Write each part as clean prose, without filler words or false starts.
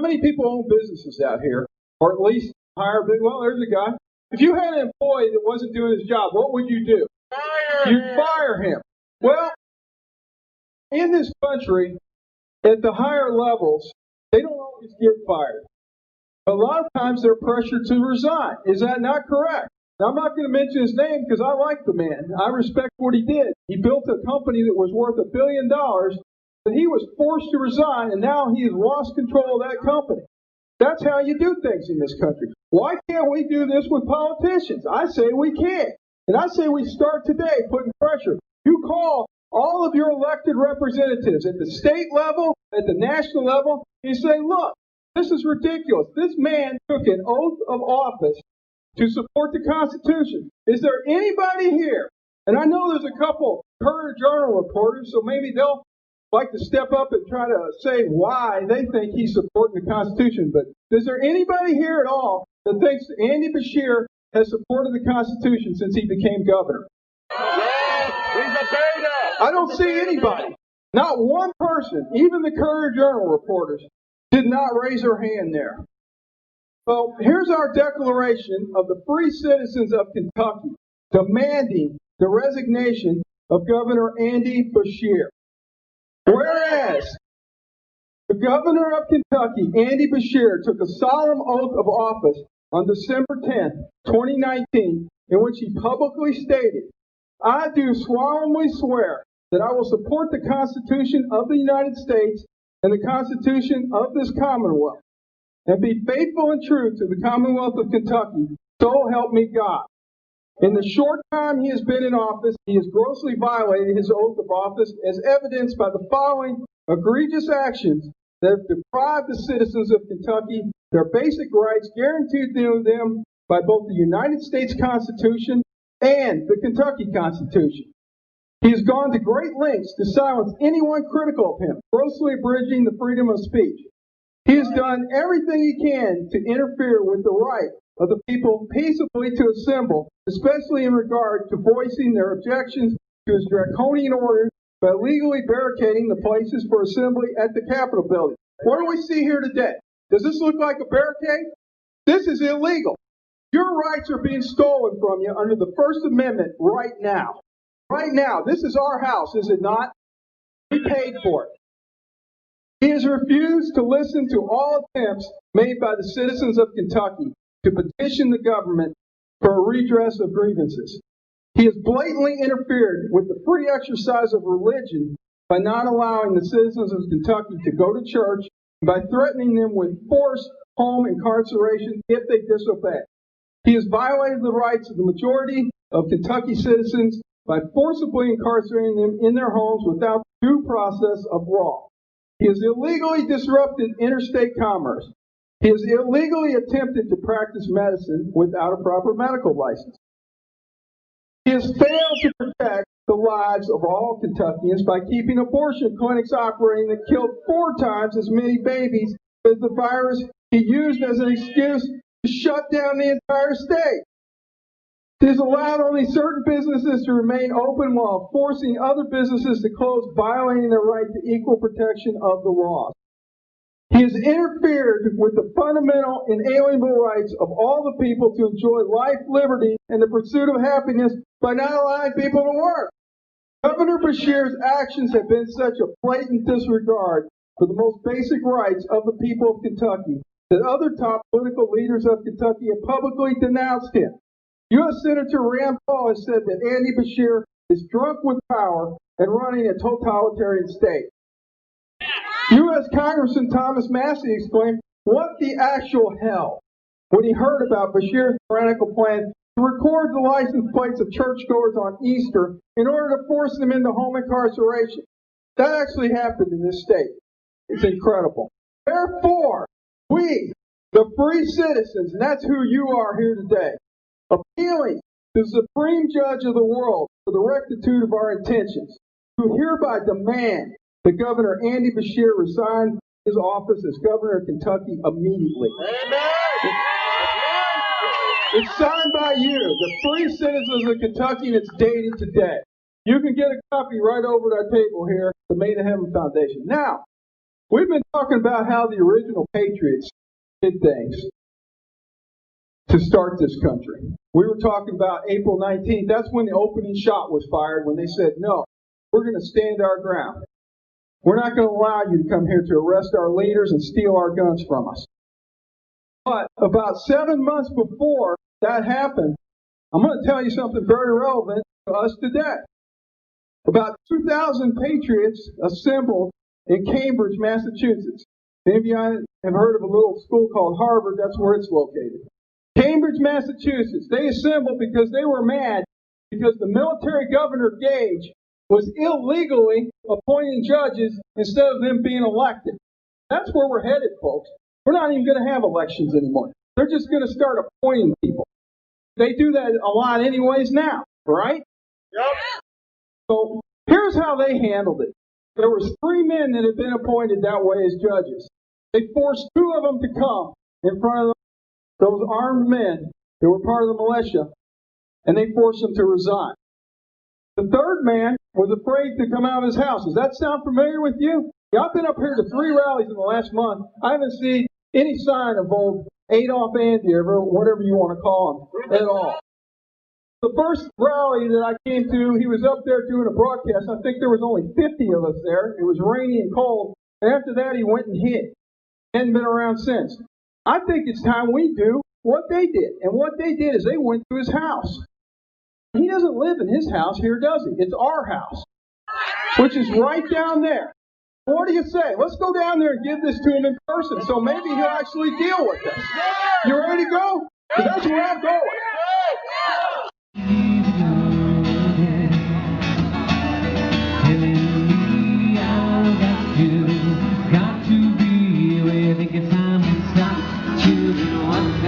how many people own businesses out here? Or at least hire big, well, there's a guy. If you had an employee that wasn't doing his job, what would you do? You'd fire him. Well, in this country, at the higher levels, they don't always get fired. A lot of times they're pressured to resign. Is that not correct? Now, I'm not going to mention his name because I like the man. I respect what he did. He built a company that was worth $1 billion, but he was forced to resign, and now he has lost control of that company. That's how you do things in this country. Why can't we do this with politicians? I say we can't. And I say we start today putting pressure. You call all of your elected representatives at the state level, at the national level, and say, look, this is ridiculous. This man took an oath of office to support the Constitution. Is there anybody here? And I know there's a couple Courier-Journal reporters, so maybe they'll like to step up and try to say why they think he's supporting the Constitution. But is there anybody here at all that thinks Andy Beshear has supported the Constitution since he became governor? I don't see anybody. Not one person, even the Courier-Journal reporters, did not raise their hand there. So here's our declaration of the free citizens of Kentucky demanding the resignation of Governor Andy Beshear. Whereas the governor of Kentucky, Andy Beshear, took a solemn oath of office on December 10th, 2019, in which he publicly stated, I do solemnly swear that I will support the Constitution of the United States and the Constitution of this Commonwealth, and be faithful and true to the Commonwealth of Kentucky, so help me God. In the short time he has been in office, he has grossly violated his oath of office, as evidenced by the following egregious actions that have deprived the citizens of Kentucky their basic rights guaranteed to them by both the United States Constitution and the Kentucky Constitution. He has gone to great lengths to silence anyone critical of him, grossly abridging the freedom of speech. He has done everything he can to interfere with the right of the people peaceably to assemble, especially in regard to voicing their objections to his draconian orders by legally barricading the places for assembly at the Capitol building. What do we see here today? Does this look like a barricade? This is illegal. Your rights are being stolen from you under the First Amendment right now. Right now. This is our house, is it not? We paid for it. He has refused to listen to all attempts made by the citizens of Kentucky to petition the government for a redress of grievances. He has blatantly interfered with the free exercise of religion by not allowing the citizens of Kentucky to go to church, and by threatening them with forced home incarceration if they disobey. He has violated the rights of the majority of Kentucky citizens by forcibly incarcerating them in their homes without due process of law. He has illegally disrupted interstate commerce. He has illegally attempted to practice medicine without a proper medical license. He has failed to protect the lives of all Kentuckians by keeping abortion clinics operating that killed 4 times as many babies as the virus he used as an excuse to shut down the entire state. He has allowed only certain businesses to remain open while forcing other businesses to close, violating their right to equal protection of the law. He has interfered with the fundamental inalienable rights of all the people to enjoy life, liberty, and the pursuit of happiness by not allowing people to work. Governor Beshear's actions have been such a blatant disregard for the most basic rights of the people of Kentucky that other top political leaders of Kentucky have publicly denounced him. U.S. Senator Rand Paul has said that Andy Beshear is drunk with power and running a totalitarian state. U.S. Congressman Thomas Massey exclaimed, "What the actual hell?" when he heard about Beshear's tyrannical plan to record the license plates of churchgoers on Easter in order to force them into home incarceration. That actually happened in this state. It's incredible. Therefore, we, the free citizens, and that's who you are here today, appealing to the Supreme Judge of the world for the rectitude of our intentions, who hereby demand that Governor Andy Beshear resign his office as governor of Kentucky immediately. Amen. It's signed by you, the free citizens of Kentucky, and it's dated today. You can get a copy right over at our table here, the Made in Heaven Foundation. Now, We've been talking about how the original Patriots did things to start this country. We were talking about April 19th. That's when the opening shot was fired, when they said, no, we're going to stand our ground. We're not going to allow you to come here to arrest our leaders and steal our guns from us. But about 7 months before that happened, I'm going to tell you something very relevant to us today. About 2,000 patriots assembled in Cambridge, Massachusetts. Any of you have heard of a little school called Harvard? That's where it's located. Cambridge, Massachusetts. They assembled because they were mad because the military governor, Gage, was illegally appointing judges instead of them being elected. That's where we're headed, folks. We're not even going to have elections anymore. They're just going to start appointing people. They do that a lot anyways now, right? Yep. So here's how they handled it. There was 3 men that had been appointed that way as judges. They forced 2 of them to come in front of those armed men that were part of the militia, and they forced them to resign. The 3rd man was afraid to come out of his house. Does that sound familiar with you? Yeah, I've been up here to 3 rallies in the last month. I haven't seen any sign of old Adolf Andy, or whatever you want to call him, at all. The first rally that I came to, he was up there doing a broadcast. I think there was only 50 of us there. It was rainy and cold. And after that, he went and hid. Hadn't been around since. I think it's time we do what they did. And what they did is they went to his house. He doesn't live in his house here, does he? It's our house, which is right down there. What do you say? Let's go down there and give this to him in person, so maybe he'll actually deal with this. You ready to go? Because that's where I'm going.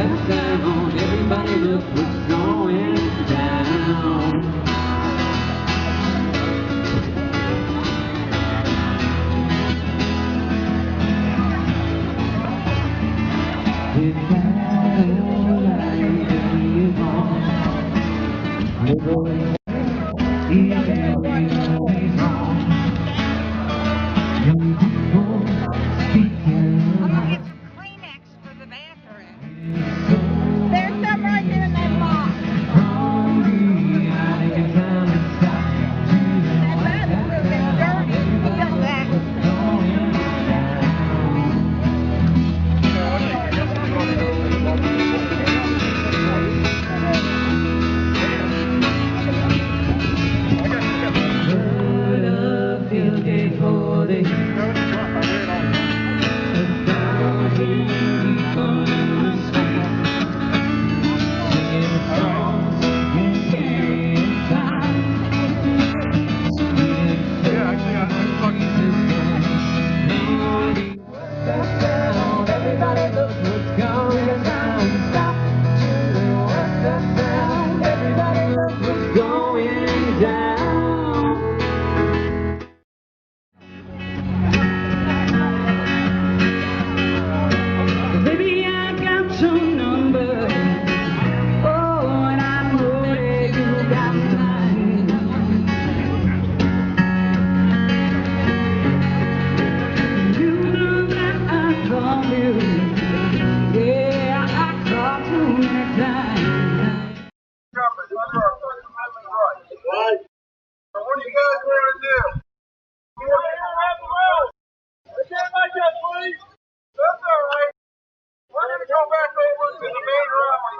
Everybody look what's going down. If I don't like you wrong, even if wrong, young people speaking like Kleenex for the bathroom. There's some right there in that box. That bathroom is dirty. Feel that. Everybody look what's going down. Stop. What's that sound? Everybody look what's going down. Baby, I got your number. Oh, and I know that you got mine. You know that I call you. Yeah, I call you anytime. Government under our First Amendment rights. Right. So what do you guys want to do? We want to around the world. We can't make that, please. That's all right. We're going to go back over to the main rally.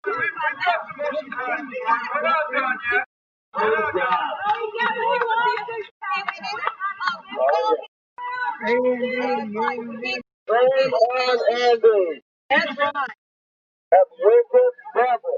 We've got some issues. We're not done yet. We're not done. Brave on Andrew. That's right. That's Richard Bravo.